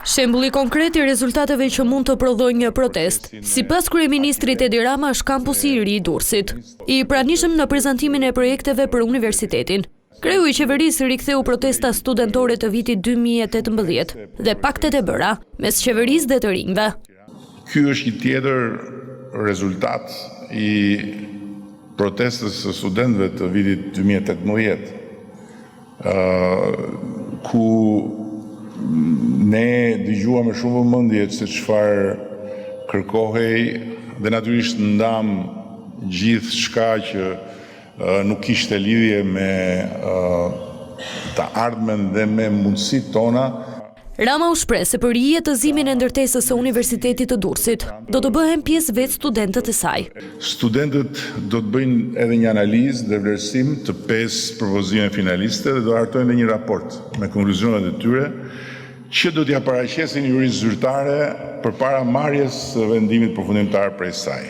Shembulli konkret i rezultateve që mund të prodhojë një protestë, sipas kryeministrit Edi Rama, është kampusi i ri i Durrësit, i pranishëm në prezantimin e projekteve për universitetin. Kreu i qeverisë riktheu protesta studentore të vitit 2018 dhe paktet e bëra mes qeverisë dhe të rinjve. Ky është një tjetër rezultat i protestës së studentëve të vitit 2018, ku ne dëgjuam me shumë vëmendje se çfarë kërkohej dhe natyrisht ndam gjithë shka që nuk kishte lidhje me të ardhmen dhe me mundësitë tona. Rama u shpreh se për jetëzimin e ndërtesës së Universitetit të Durrësit do të bëhen pjesë vetë studentët e saj. Studentët do të bëjnë edhe një analizë dhe vlerësim të 5 propozime finaliste dhe do hartojnë edhe një raport me konkluzionet e tyre që do t'ja paraqesin jurisë zyrtare përpara marrjes së vendimit përfundimtar prej saj.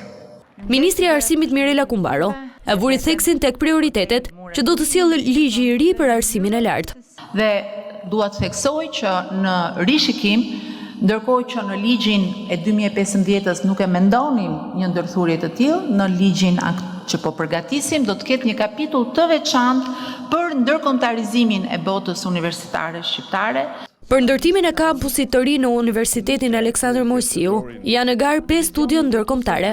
Ministri i Arsimit Mirela Kumbaro e vuri theksin tek prioritetet që do të sjellë ligji i ri për arsimin e lartë. Dhe dua të theksoj që në rishikim, ndërkohë që në ligjin e 2015-s nuk e mendonim një ndërthurje të tillë, në ligjin që po përgatisim do të ketë një kapitull të veçantë për ndërkombëtarizimin e botës universitare shqiptare. Për ndërtimin e kampusit të ri në Universitetin Aleksandër Mojsiu, janë në garë 5 studio ndërkombëtare.